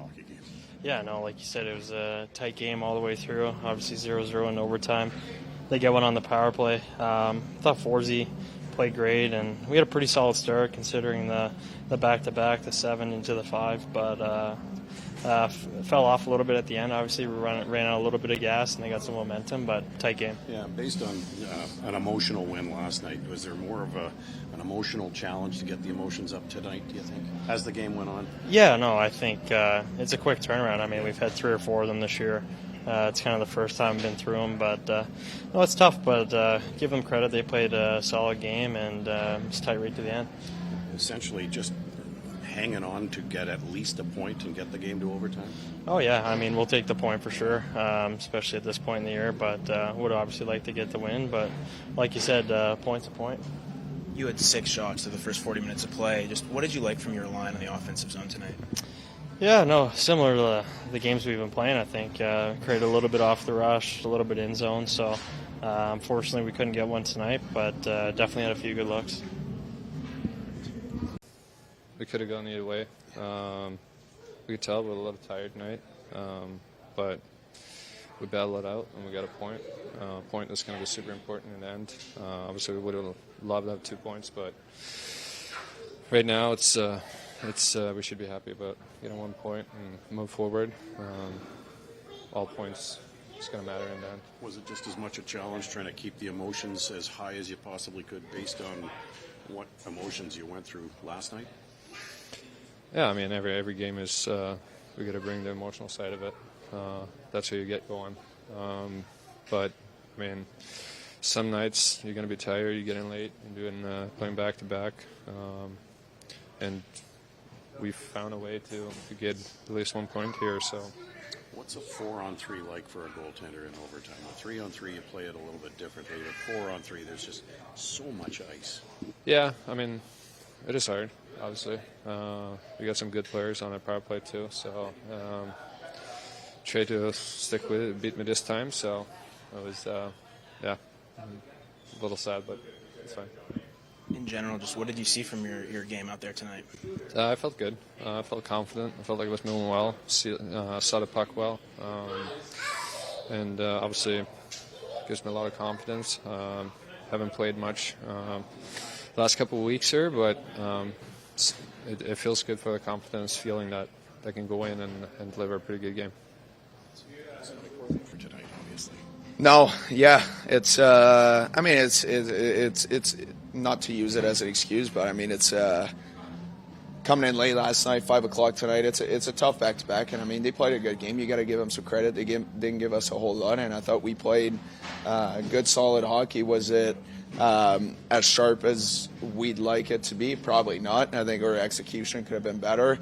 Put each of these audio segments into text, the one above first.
hockey game. Yeah, no, like you said, it was a tight game all the way through. Obviously 0-0 in overtime. They get one on the power play. I thought Forsberg played great, and we had a pretty solid start considering the back-to-back, the 7 into the 5, but fell off a little bit at the end. Obviously, we ran out a little bit of gas, and they got some momentum, but tight game. Yeah, based on an emotional win last night, was there more of an emotional challenge to get the emotions up tonight, do you think, as the game went on? Yeah, no, I think it's a quick turnaround. I mean, we've had 3 or 4 of them this year. It's kind of the first time I've been through them, but no, it's tough, but give them credit. They played a solid game, and it's tight right to the end. Essentially just hanging on to get at least a point and get the game to overtime? Oh, yeah. I mean, we'll take the point for sure, especially at this point in the year, but would obviously like to get the win. But like you said, point's a point. You had 6 shots to the first 40 minutes of play. Just what did you like from your line on the offensive zone tonight? Yeah, no, similar to the games we've been playing, I think. Created a little bit off the rush, a little bit in zone, so unfortunately we couldn't get one tonight, but definitely had a few good looks. We could have gone either way. We could tell we're a little tired tonight, but we battled it out and we got a point. Point that's going to be super important in the end. Obviously, we would have loved to have 2 points, but right now it's we should be happy about getting 1 point and move forward. All points is going to matter in the end. Was it just as much a challenge trying to keep the emotions as high as you possibly could based on what emotions you went through last night? Yeah, I mean, every game is we got to bring the emotional side of it. That's how you get going. But I mean, some nights you're going to be tired. You get in late and playing back to back, and we found a way to get at least 1 point here. So, what's a 4-on-3 like for a goaltender in overtime? A 3-on-3, you play it a little bit differently. But 4-on-3, there's just so much ice. Yeah, I mean, it is hard. Obviously, we got some good players on our power play too. So, try to stick with it, beat me this time. So, it was, a little sad, but it's fine. In general, just what did you see from your game out there tonight? I felt good. I felt confident. I felt like I was moving well. Saw the puck well, and obviously gives me a lot of confidence. Haven't played much the last couple of weeks here, but it feels good for the confidence, feeling that I can go in and deliver a pretty good game. For tonight, obviously. No, yeah, it's. I mean, it's not to use it as an excuse, but I mean, it's coming in late last night, 5:00 tonight. It's a tough back-to-back, and I mean, they played a good game. You got to give them some credit. They didn't give us a whole lot, and I thought we played good, solid hockey. Was it as sharp as we'd like it to be? Probably not. I think our execution could have been better.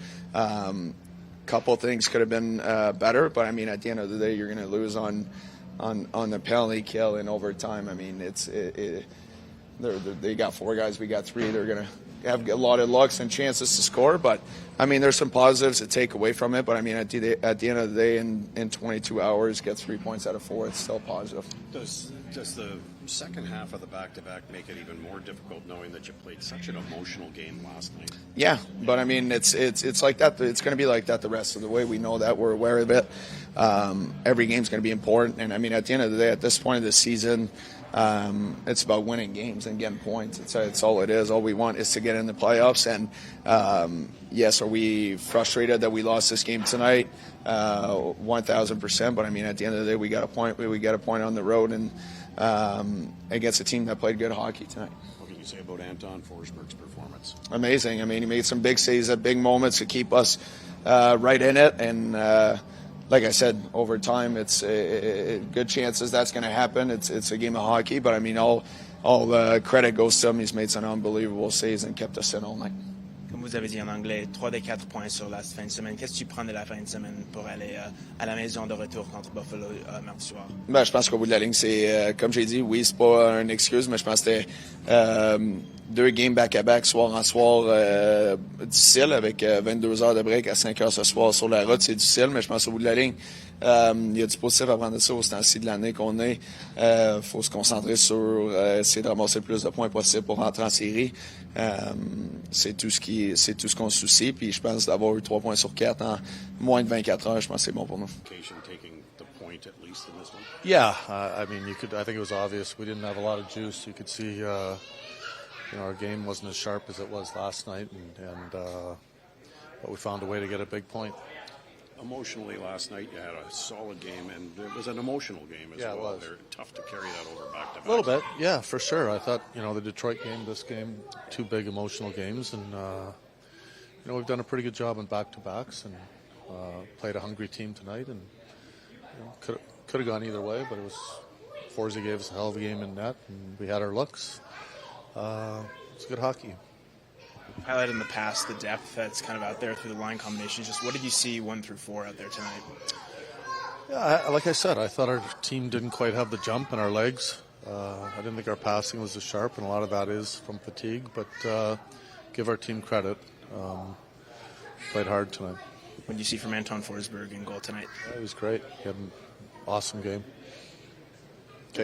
Couple things could have been better, but I mean, at the end of the day, you're going to lose on the penalty kill in overtime. I mean, they got 4 guys, we got 3. They're going to have a lot of looks and chances to score, but I mean, there's some positives to take away from it. But I mean, at the end of the day, in 22 hours, get 3 points out of 4. It's still positive. Does the second half of the back-to-back make it even more difficult, knowing that you played such an emotional game last night? Yeah, but I mean, it's like that. It's going to be like that the rest of the way. We know that. We're aware of it. Every game's going to be important, and I mean, at the end of the day, at this point of the season, it's about winning games and getting points. It's all it is. All we want is to get in the playoffs. And yes, are we frustrated that we lost this game tonight? 1,000%. But I mean, at the end of the day, we got a point. We got a point on the road and against a team that played good hockey tonight. What can you say about Anton Forsberg's performance? Amazing. I mean, he made some big saves at big moments to keep us right in it. And like I said, over time, it's good chances that's going to happen. It's a game of hockey, but I mean, all credit goes to him. He's made some unbelievable saves and kept us in all night. Comme vous avez dit en anglais, 3 des 4 points sur la fin de semaine. Qu'est-ce que tu prends de la fin de semaine pour aller à la maison de retour contre Buffalo mardi soir? Ben, je pense qu'au bout de la ligne, c'est comme j'ai dit, oui, c'est pas une excuse, mais je pense que c'était 2 games back-à-back, soir en soir, difficile, avec 22 heures de break à 5 heures ce soir sur la route. C'est difficile, mais je pense au bout de la ligne, il y a du positif à prendre de ça au temps-ci de l'année qu'on est. Faut se concentrer sur essayer de ramasser le plus de points possible pour rentrer en série. C'est tout ce qu'on se soucie. Puis je pense d'avoir eu 3 points sur 4 en moins de 24 heures, je pense que c'est bon pour nous. Taking the point at least in this one. Yeah, I mean, I think it was obvious. We didn't have a lot of juice. You could see, our game wasn't as sharp as it was last night, but we found a way to get a big point. Emotionally, last night you had a solid game, and it was an emotional game as Yeah, well. it was. They're tough to carry that over back to back. A little bit, yeah, for sure. I thought, the Detroit game, this game, 2 big emotional games, and we've done a pretty good job in back-to-backs, and played a hungry team tonight, and could have gone either way, but Forsberg gave us a hell of a game in net, and we had our looks. It's good hockey. Highlighted in the past the depth that's kind of out there through the line combinations. Just what did you see 1 through 4 out there tonight? Yeah, like I said, I thought our team didn't quite have the jump in our legs. I didn't think our passing was as sharp, and a lot of that is from fatigue, but give our team credit. Played hard tonight. What did you see from Anton Forsberg in goal tonight? Yeah, he was great. He had an awesome game.